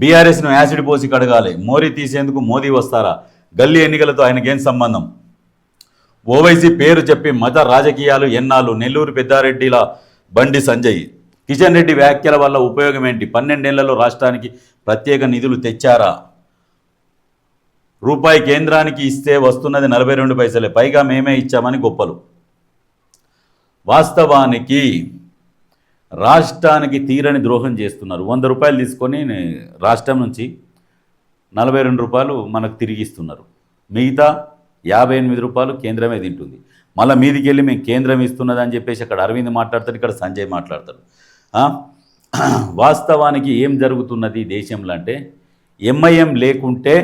బీఆర్ఎస్ను acid పోసి కడగాలి, mori తీసేందుకు మోదీ వస్తారా, గల్లీ ఎన్నికలతో ఆయనకేం సంబంధం, ఓవైసీ పేరు చెప్పి మత రాజకీయాలు ఎన్నాళ్ళు, నెల్లూరు పెద్దారెడ్డిల బండి సంజయ్, కిషన్ రెడ్డి వ్యాఖ్యల వల్ల ఉపయోగం ఏంటి, 12 ఏళ్లలో రాష్ట్రానికి ప్రత్యేక నిధులు తెచ్చారా, రూపాయి కేంద్రానికి ఇస్తే వస్తున్నది 42 పైసలే, పైగా మేమే ఇచ్చామని గొప్పలు. వాస్తవానికి రాష్ట్రానికి తీరని ద్రోహం చేస్తున్నారు. 100 రూపాయలు తీసుకొని రాష్ట్రం నుంచి 42 రూపాయలు మనకు తిరిగిస్తున్నారు. మిగతా 58 రూపాయలు కేంద్రమే తింటుంది. మళ్ళీ మీదికి వెళ్ళి మేము కేంద్రం ఇస్తున్నదని చెప్పేసి అక్కడ అరవింద్ మాట్లాడతాడు, ఇక్కడ సంజయ్ మాట్లాడతాడు. వాస్తవానికి ఏం జరుగుతున్నది దేశంలో అంటే ఎంఐఎం లేకుంటే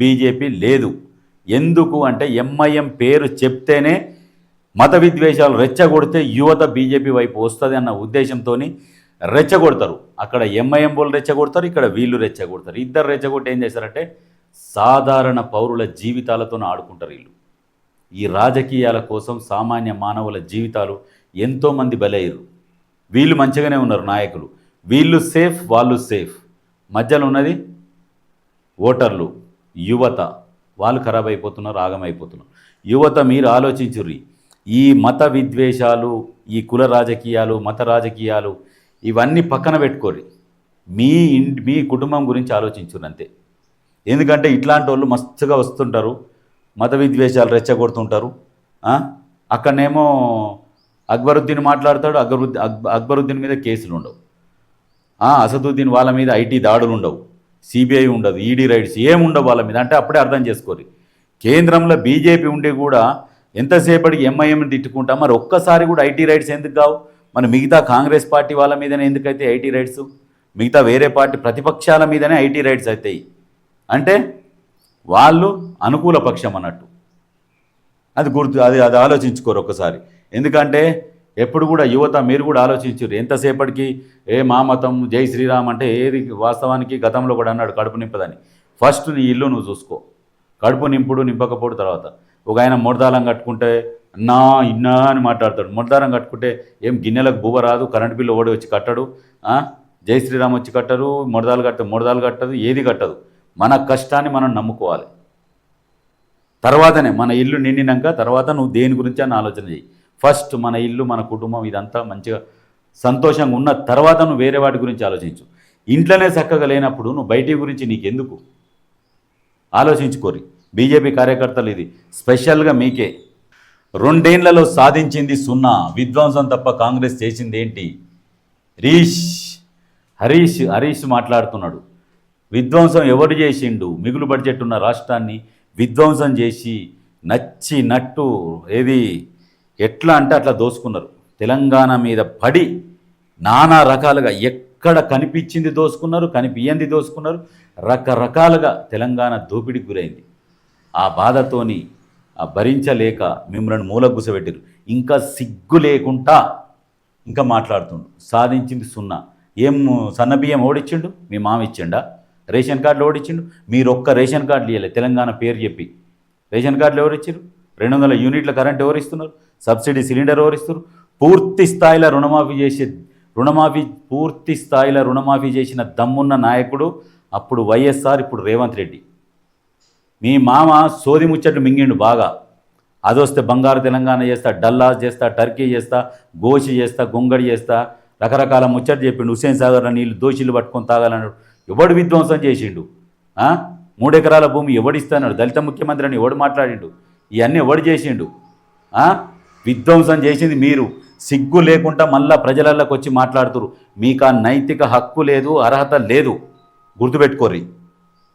బీజేపీ లేదు. ఎందుకు అంటే ఎంఐఎం పేరు చెప్తేనే మత విద్వేషాలు రెచ్చగొడితే యువత బీజేపీ వైపు వస్తుంది అన్న ఉద్దేశంతో రెచ్చగొడతారు. అక్కడ ఎంఐఎం వాళ్ళు రెచ్చగొడతారు, ఇక్కడ వీళ్ళు రెచ్చగొడతారు. ఇద్దరు రెచ్చగొట్టి ఏం చేస్తారంటే సాధారణ పౌరుల జీవితాలతో ఆడుకుంటారు. వీళ్ళు ఈ రాజకీయాల కోసం సామాన్య మానవుల జీవితాలు ఎంతోమంది బలయ్యారు. వీళ్ళు మంచిగానే ఉన్నారు నాయకులు, వీళ్ళు సేఫ్, వాళ్ళు సేఫ్. మధ్యలో ఉన్నది ఓటర్లు, యువత, వాళ్ళు ఖరాబ్ అయిపోతున్నారు, ఆగమైపోతున్నారు. యువత మీరు ఆలోచించుర్రి, ఈ మత విద్వేషాలు, ఈ కుల రాజకీయాలు, మత రాజకీయాలు ఇవన్నీ పక్కన పెట్టుకోర్రి, మీ కుటుంబం గురించి ఆలోచించుర్రి అంతే. ఎందుకంటే ఇట్లాంటి వాళ్ళు మస్తుగా వస్తుంటారు, మత విద్వేషాలు రెచ్చగొడుతుంటారు. అక్కడనేమో అక్బరుద్దీన్ మాట్లాడతాడు, అక్బరుద్దీన్ మీద కేసులు ఉండవు, అసదుద్దీన్ వాళ్ళ మీద ఐటీ దాడులు ఉండవు, సిబిఐ ఉండదు, ఈడీ రైడ్స్ ఏముండవు వాళ్ళ మీద. అంటే అప్పుడే అర్థం చేసుకోరు, కేంద్రంలో బీజేపీ ఉండి కూడా ఎంతసేపటికి ఎంఐఎంని తిట్టుకుంటాం. మరి ఒక్కసారి కూడా ఐటీ రైట్స్ ఎందుకు కావు? మన మిగతా కాంగ్రెస్ పార్టీ వాళ్ళ మీదనే ఎందుకైతే ఐటీ రైట్స్, మిగతా వేరే పార్టీ ప్రతిపక్షాల మీదనే ఐటీ రైట్స్ అవుతాయి. అంటే వాళ్ళు అనుకూల పక్షం అన్నట్టు. అది ఆలోచించుకోరు ఒక్కసారి. ఎందుకంటే ఎప్పుడు కూడా యువత మీరు కూడా ఆలోచించారు, ఎంతసేపటికి మా మతం జై శ్రీరామ్ అంటే ఏది వాస్తవానికి గతంలో కూడా అన్నాడు కడుపు నింపదని. ఫస్ట్ నీ ఇల్లు నువ్వు చూసుకో, కడుపు నింపుడు నింపకపోడు తర్వాత. ఒక ఆయన మొడదాలం కట్టుకుంటే అన్నా ఇన్నా అని మాట్లాడతాడు. మొడదారం కట్టుకుంటే ఏం గిన్నెలకు బువ్వ రాదు, కరెంటు బిల్లు ఓడి వచ్చి కట్టడు, జై శ్రీరామ్ వచ్చి కట్టరు, మొడదాలు కట్టదు, ఏది కట్టదు. మన కష్టాన్ని మనం నమ్ముకోవాలి. తర్వాతనే మన ఇల్లు నిండినాక తర్వాత నువ్వు దేని గురించి అని ఆలోచన చేయి. ఫస్ట్ మన ఇల్లు, మన కుటుంబం ఇదంతా మంచిగా సంతోషంగా ఉన్న తర్వాత నువ్వు వేరే వాటి గురించి ఆలోచించు. ఇంట్లోనే చక్కగా లేనప్పుడు నువ్వు బయటి గురించి నీకెందుకు? ఆలోచించుకోరి. బీజేపీ కార్యకర్తలు ఇది స్పెషల్గా మీకే. 2 ఏళ్లలో సాధించింది 0, విధ్వంసం తప్ప కాంగ్రెస్ చేసింది ఏంటి? హరీష్ మాట్లాడుతున్నాడు. విధ్వంసం ఎవడు చేసిండు? మిగులు బడ్జెట్ ఉన్న రాష్ట్రాన్ని విధ్వంసం చేసి నచ్చినట్టు ఎట్లా అంటే అట్లా దోసుకున్నారు. తెలంగాణ మీద పడి నానా రకాలుగా ఎక్కడ కనిపించింది దోసుకున్నారు, కనిపించింది దోసుకున్నారు. రకరకాలుగా తెలంగాణ దోపిడీకి గురైంది. ఆ బాధతోని భరించలేక మిమ్మల్ని మూలకు గుసబెట్టారు. ఇంకా సిగ్గు లేకుండా ఇంకా మాట్లాడుతుండు. సాధించింది 0. ఏం సన్నబియ్యం ఓడిచ్చిండు? మీ మామ ఇచ్చిండా? రేషన్ కార్డులు ఓడిచ్చిండు? మీరు ఒక్క రేషన్ కార్డులు ఇవ్వలే తెలంగాణ పేరు చెప్పి. రేషన్ కార్డులు ఎవరు ఇచ్చారు? 200 యూనిట్ల కరెంట్ ఎవరు ఇస్తున్నారు? సబ్సిడీ సిలిండర్ ఎవరు ఇస్తారు? పూర్తి స్థాయిలో రుణమాఫీ చేసిన దమ్మున్న నాయకుడు అప్పుడు వైఎస్ఆర్, ఇప్పుడు రేవంత్ రెడ్డి. మీ మామ సోది ముచ్చట్లు మింగిండు బాగా. అదొస్తే బంగారు తెలంగాణ చేస్తా, డల్లాస్ చేస్తా, టర్కీ చేస్తా, గోషి చేస్తా, గొంగడి చేస్తా, రకరకాల ముచ్చట్లు చెప్పిండు. హుస్సేన్ సాగర్లో నీళ్ళు దోషులు పట్టుకొని తాగాలన్నాడు. ఎవడు విధ్వంసం చేసిండు? 3 ఎకరాల భూమి ఎవడిస్తాడు? దళిత ముఖ్యమంత్రి అని ఎవడు మాట్లాడిండు? ఇవన్నీ ఎవడు చేసిండు? విధ్వంసం చేసింది మీరు. సిగ్గు లేకుండా మళ్ళా ప్రజలలోకి వచ్చి మాట్లాడుతురు. మీకు ఆ నైతిక హక్కు లేదు, అర్హత లేదు, గుర్తుపెట్టుకోర్రి.